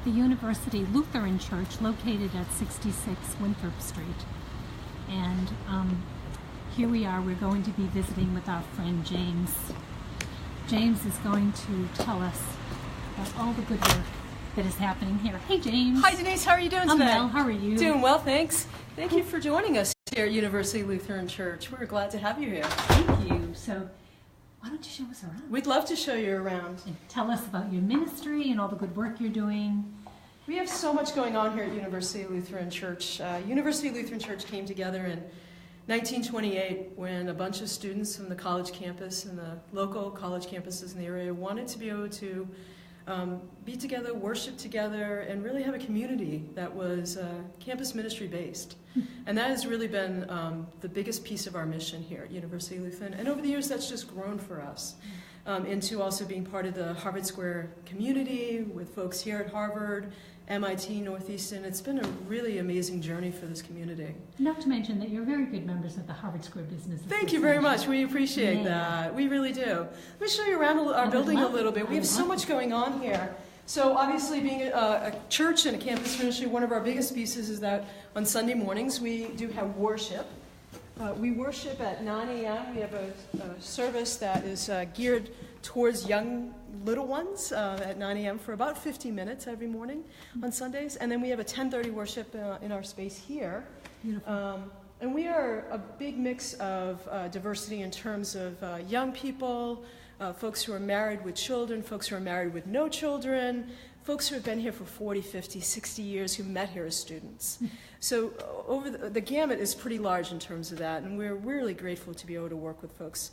the University Lutheran Church located at 66 Winthrop Street. And here we are. We're going to be visiting with our friend Jayms. Jayms is going to tell us about all the good work that is happening here. Hey, Jayms. Hi, Denise. How are you doing today? I'm well. How are you? Doing well, thanks. Thank you for joining us here at University Lutheran Church. We're glad to have you here. Thank you. So, why don't you show us around? We'd love to show you around. And tell us about your ministry and all the good work you're doing. We have so much going on here at University Lutheran Church. University Lutheran Church came together in 1928 when a bunch of students from the college campus and the local college campuses in the area wanted to be able to be together, worship together, and really have a community that was campus ministry based. And that has really been the biggest piece of our mission here at University Lutheran. And over the years, that's just grown for us into also being part of the Harvard Square community with folks here at Harvard, MIT, Northeastern. It's been a really amazing journey for this community. Not to mention that you're very good members of the Harvard Square Business Association. Thank you very much. We appreciate that. We really do. Let me show you around our building a little bit. We have so much going on here. So obviously being a church and a campus ministry, one of our biggest pieces is that on Sunday mornings we do have worship. We worship at 9 a.m. We have a service that is geared towards young little ones at 9 a.m. for about 50 minutes every morning on Sundays. And then we have a 10:30 worship in our space here. And we are a big mix of diversity in terms of young people, folks who are married with children, folks who are married with no children, folks who have been here for 40, 50, 60 years who met here as students. So over the gamut is pretty large in terms of that, and we're really grateful to be able to work with folks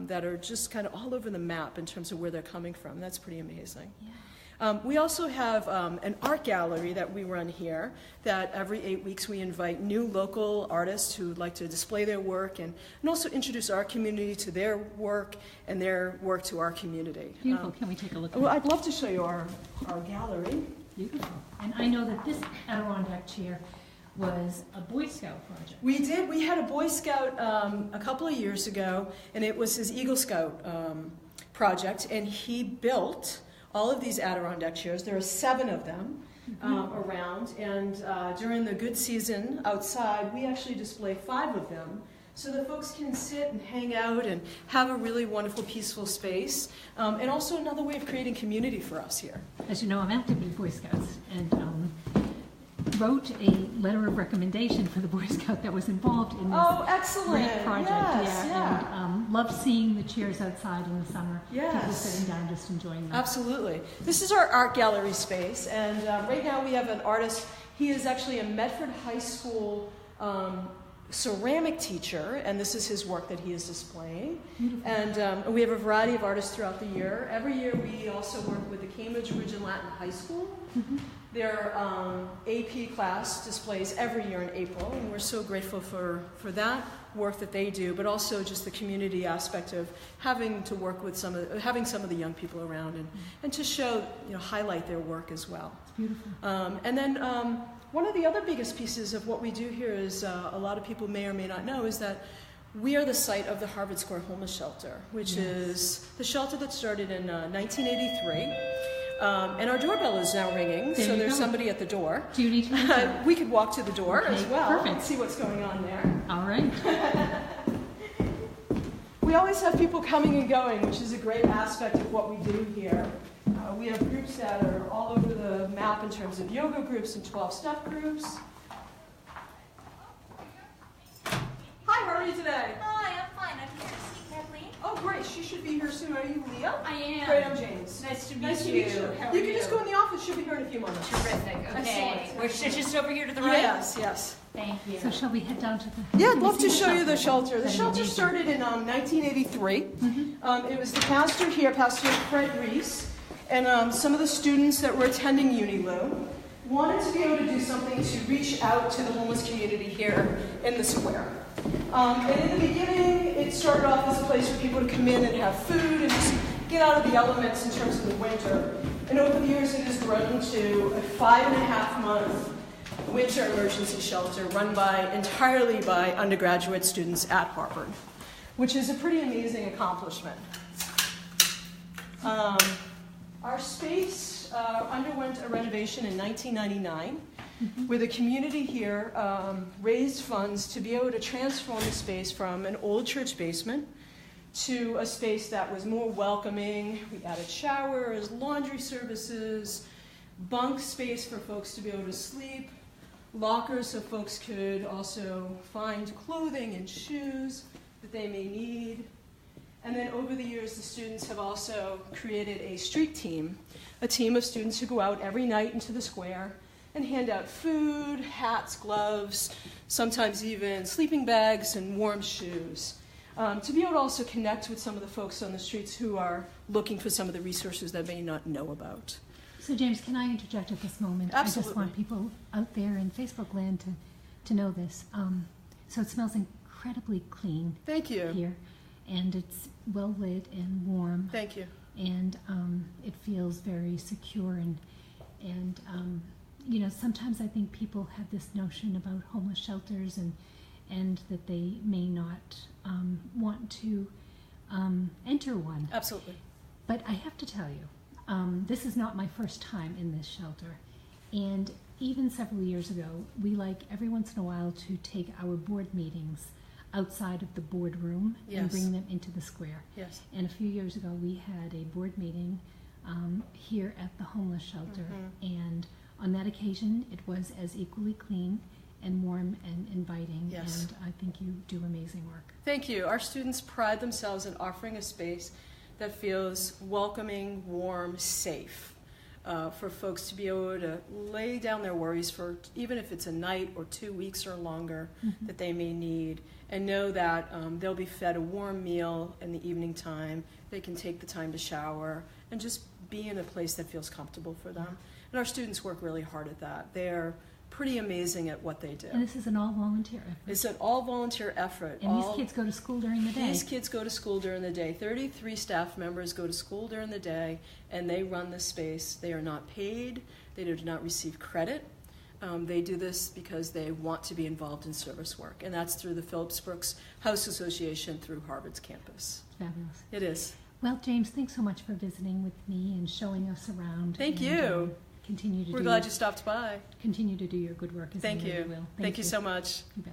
that are just kind of all over the map in terms of where they're coming from. That's pretty amazing. Yeah. We also have an art gallery that we run here that every 8 weeks we invite new local artists who would like to display their work and also introduce our community to their work and their work to our community. Beautiful. Can we take a look at it? Well, I'd love to show you our gallery. Beautiful. And I know that this Adirondack chair was a Boy Scout project. We did. We had a Boy Scout a couple of years ago, and it was his Eagle Scout project, and he built all of these Adirondack chairs. There are 7 of them around, and during the good season outside, we actually display 5 of them so that folks can sit and hang out and have a really wonderful, peaceful space, and also another way of creating community for us here. As you know, I'm active in Boy Scouts, and wrote a letter of recommendation for the Boy Scout that was involved in this great project. Yes, yeah. And love seeing the chairs outside in the summer. Yes. People sitting down just enjoying them. Absolutely. This is our art gallery space, and right now we have an artist. He is actually a Medford High School ceramic teacher, and this is his work that he is displaying. Beautiful. And we have a variety of artists throughout the year. Every year we also work with the Cambridge Ridge and Latin High School. Their AP class displays every year in April, and we're so grateful for that work that they do, but also just the community aspect of having to work with having some of the young people around and to show, highlight their work as well. It's beautiful. And then one of the other biggest pieces of what we do here is a lot of people may or may not know is that we are the site of the Harvard Square Homeless Shelter, which is the shelter that started in 1983. And our doorbell is now ringing, so there's somebody at the door. Do you need to we could walk to the door as well. Perfect. And see what's going on there. All right. We always have people coming and going, which is a great aspect of what we do here. We have groups that are all over the map in terms of yoga groups and 12-step groups. Hi, how are you today? Hi, I'm fine. I'm here to see Kathleen. Oh, great. She should be here soon. Are you Leah? I am. Great, I'm Jayms. Nice to meet Nice to you. meet you. How are You can just go in the office. She'll be here in a few moments. Terrific. Okay. Excellent. We're just over here to the right? Yes, yes. Thank you. So shall we head down to the... Yeah, I'd love to show you the shelter. The That'd be shelter amazing. started in 1983. It was the pastor here, Pastor Fred Reese, and some of the students that were attending UniLu wanted to be able to do something to reach out to the homeless community here in the square. And in the beginning, it started off as a place for people to come in and have food and just get out of the elements in terms of the winter. And over the years, it has grown to a 5.5-month winter emergency shelter run entirely by undergraduate students at Harvard, which is a pretty amazing accomplishment. Our space underwent a renovation in 1999, where the community here raised funds to be able to transform the space from an old church basement to a space that was more welcoming. We added showers, laundry services, bunk space for folks to be able to sleep, lockers so folks could also find clothing and shoes that they may need. And then over the years, the students have also created a street team, a team of students who go out every night into the square and hand out food, hats, gloves, sometimes even sleeping bags and warm shoes, to be able to also connect with some of the folks on the streets who are looking for some of the resources that they may not know about. So James, can I interject at this moment? Absolutely. I just want people out there in Facebook land to know this. So it smells incredibly clean. Thank you. Here, and it's well lit and warm. Thank you. And it feels very secure and you know, sometimes I think people have this notion about homeless shelters and that they may not want to enter one. Absolutely. But I have to tell you, this is not my first time in this shelter. And even several years ago, we like every once in a while to take our board meetings outside of the boardroom and Yes. bring them into the square. Yes. And a few years ago, we had a board meeting here at the homeless shelter. And on that occasion, it was as equally clean and warm and inviting. Yes. And I think you do amazing work. Thank you. Our students pride themselves in offering a space that feels welcoming, warm, safe, for folks to be able to lay down their worries for, even if it's a night or 2 weeks or longer, that they may need, and know that they'll be fed a warm meal in the evening time. They can take the time to shower and just be in a place that feels comfortable for them. And our students work really hard at that. They're pretty amazing at what they do. And this is an all-volunteer effort. It's an all-volunteer effort. And these kids go to school during the day. These kids go to school during the day. 33 staff members go to school during the day, and they run the space. They are not paid. They do not receive credit. They do this because they want to be involved in service work, and that's through the Phillips Brooks House Association through Harvard's campus. Fabulous. It is. Well, James, thanks so much for visiting with me and showing us around. Thank and, you. Continue to We're glad you stopped by. continue to do your good work. As Thank I know you. will. Thank you so much. You bet.